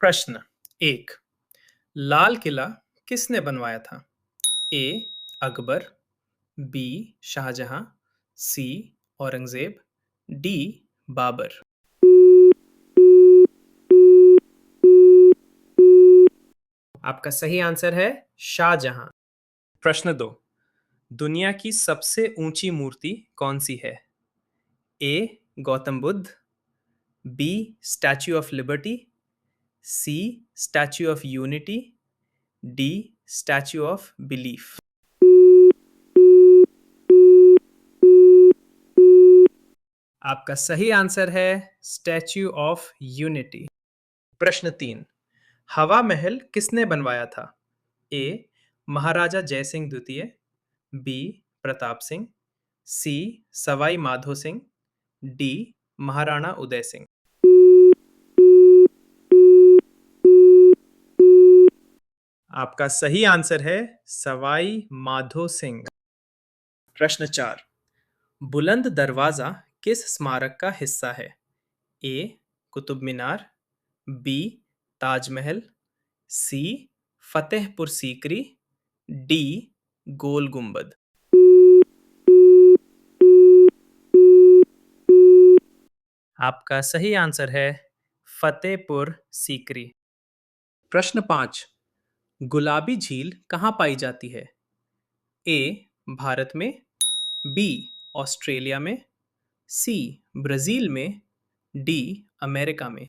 प्रश्न एक। लाल किला किसने बनवाया था? ए अकबर, बी शाहजहां, सी औरंगजेब, डी बाबर। आपका सही आंसर है शाहजहां। प्रश्न दो। दुनिया की सबसे ऊंची मूर्ति कौन सी है? A Gautam Buddha, B statue of liberty, C statue of unity, D statue of belief. आपका सही आंसर है स्टैच्यू ऑफ यूनिटी। प्रश्न तीन। हवा महल किसने बनवाया था? ए महाराजा जयसिंह द्वितीय, बी प्रताप सिंह, सी सवाई माधो सिंह, डी महाराणा उदय सिंह। आपका सही आंसर है सवाई माधो सिंह। प्रश्न चार। बुलंद दरवाजा किस स्मारक का हिस्सा है? ए कुतुब मीनार, बी ताजमहल, सी फतेहपुर सीकरी, डी गोल गुंबद। आपका सही आंसर है फतेहपुर सीकरी। प्रश्न पाँच। गुलाबी झील कहाँ पाई जाती है? ए भारत में, बी ऑस्ट्रेलिया में, सी ब्राजील में, डी अमेरिका में।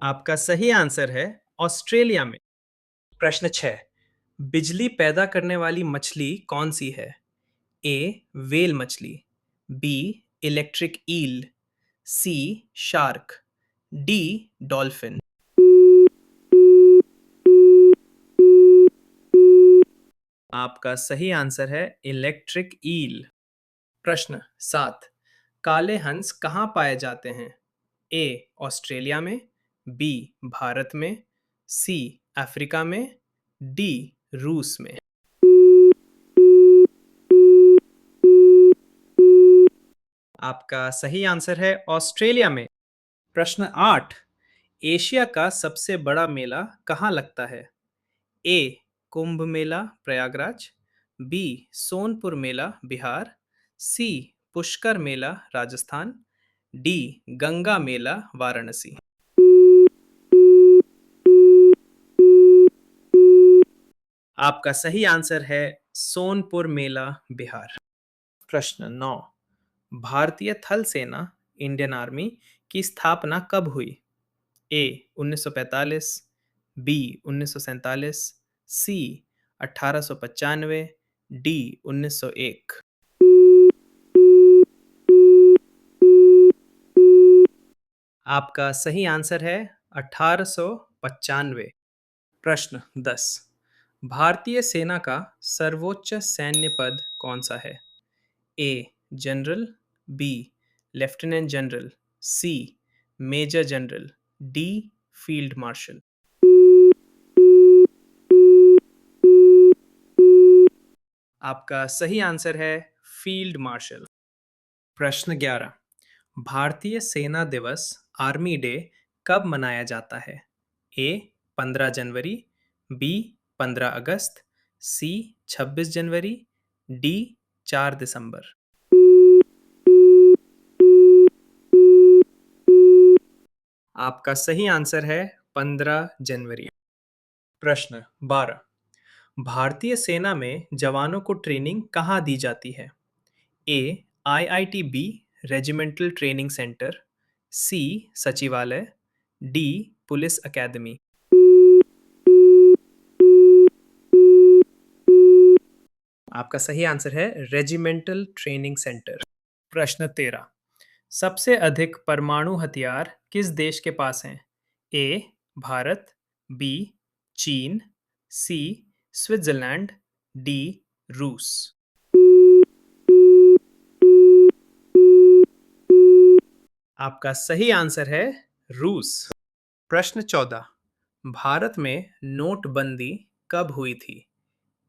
आपका सही आंसर है ऑस्ट्रेलिया में। प्रश्न 6। बिजली पैदा करने वाली मछली कौन सी है? ए व्हेल मछली, बी इलेक्ट्रिक ईल, सी शार्क, डी डॉल्फिन। आपका सही आंसर है इलेक्ट्रिक ईल। प्रश्न 7। काले हंस कहाँ पाए जाते हैं? ए ऑस्ट्रेलिया में, बी भारत में, सी अफ्रीका में, डी रूस में। आपका सही आंसर है ऑस्ट्रेलिया में। प्रश्न 8। एशिया का सबसे बड़ा मेला कहाँ लगता है? ए कुंभ मेला प्रयागराज, बी सोनपुर मेला बिहार, सी पुष्कर मेला राजस्थान, डी गंगा मेला वाराणसी। आपका सही आंसर है सोनपुर मेला बिहार। प्रश्न 9। भारतीय थल सेना इंडियन आर्मी की स्थापना कब हुई? ए 1945, बी 1947, सी 1895, डी 1901। आपका सही आंसर है 1895। प्रश्न 10। भारतीय सेना का सर्वोच्च सैन्य पद कौन सा है? A general, B lieutenant general, C major general, D field marshal. आपका सही आंसर है फील्ड मार्शल। प्रश्न 11। भारतीय सेना दिवस आर्मी डे कब मनाया जाता है? ए 15 जनवरी, बी 15 अगस्त, सी 26 जनवरी, डी 4 दिसंबर। आपका सही आंसर है 15 जनवरी। प्रश्न 12। भारतीय सेना में जवानों को ट्रेनिंग कहाँ दी जाती है? ए आईआईटीबी रेजिमेंटल ट्रेनिंग सेंटर, सी सचिवालय, डी पुलिस अकेदमी। आपका सही आंसर है रेजिमेंटल ट्रेनिंग सेंटर। प्रश्न 13। सबसे अधिक परमाणु हथियार किस देश के पास हैं? ए भारत, बी चीन, सी स्विट्जरलैंड, डी रूस। आपका सही आंसर है रूस। प्रश्न 14। भारत में नोटबंदी कब हुई थी?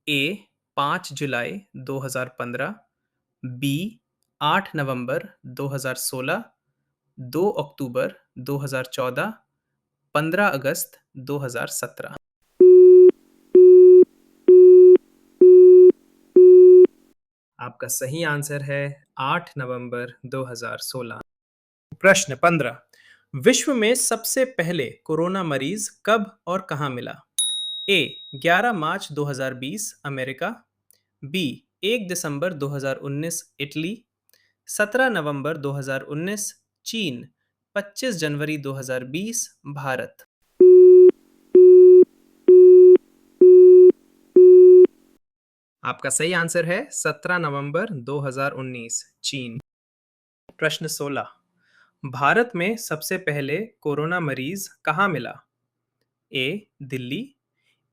ए 5 जुलाई 2015, बी 8 नवंबर 2016, 2 अक्टूबर 2014, 15 अगस्त 2017। आपका सही आंसर है 8 नवंबर 2016। प्रश्न 15। विश्व में सबसे पहले कोरोना मरीज कब और कहां मिला? ए 11 मार्च 2020 अमेरिका, बी 1 दिसंबर 2019 इटली, 17 नवंबर 2019 चीन, 25 जनवरी 2020 भारत। आपका सही आंसर है 17 नवंबर 2019 चीन। प्रश्न 16। भारत में सबसे पहले कोरोना मरीज कहाँ मिला? ए दिल्ली,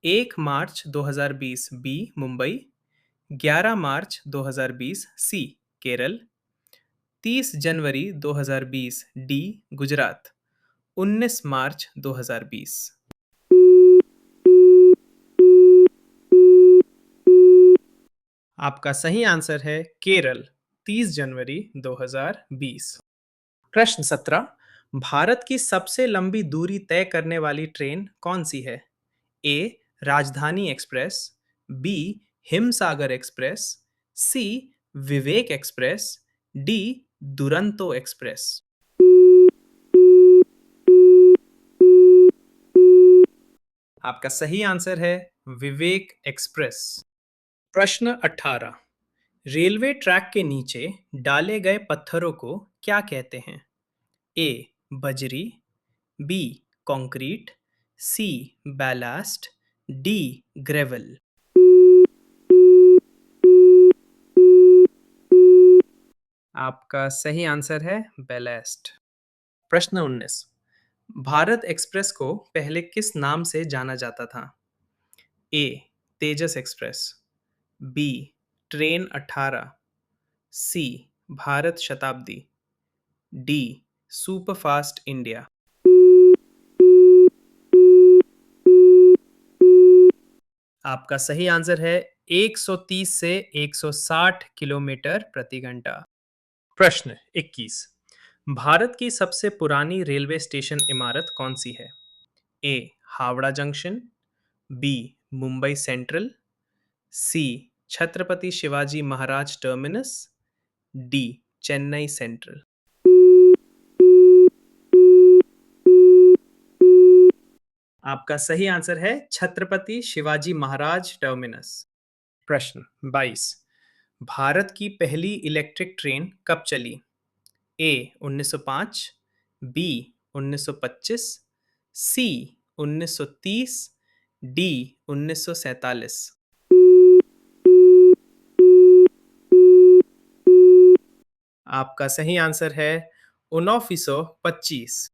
1 मार्च 2020 बी मुंबई, 11 मार्च 2020 सी केरल, 30 जनवरी 2020 डी गुजरात, 19 मार्च 2020। आपका सही आंसर है केरल, 30 जनवरी 2020। प्रश्न 17। भारत की सबसे लंबी दूरी तय करने वाली ट्रेन कौन सी है? ए राजधानी एक्सप्रेस, बी हिमसागर एक्सप्रेस, सी विवेक एक्सप्रेस, डी दुरंतो एक्सप्रेस। आपका सही आंसर है विवेक एक्सप्रेस। प्रश्न 18। रेलवे ट्रैक के नीचे डाले गए पत्थरों को क्या कहते हैं? ए बजरी, बी कंक्रीट, सी बैलास्ट, डी ग्रेवल। आपका सही आंसर है बैलास्ट। प्रश्न 19। भारत एक्सप्रेस को पहले किस नाम से जाना जाता था? ए तेजस एक्सप्रेस, बी ट्रेन 18, सी भारत शताब्दी, डी सुपरफास्ट इंडिया। आपका सही आंसर है 130 से 160 किलोमीटर प्रति घंटा। प्रश्न 21। भारत की सबसे पुरानी रेलवे स्टेशन इमारत कौन सी है? A Howrah junction, B Mumbai central, C Chhatrapati Shivaji Maharaj terminus, D Chennai central. आपका सही आंसर है छत्रपति शिवाजी महाराज टर्मिनस। प्रश्न 22। भारत की पहली इलेक्ट्रिक ट्रेन कब चली? ए 1905, बी 1925, सी 1930, डी 1947। आपका सही आंसर है 1925।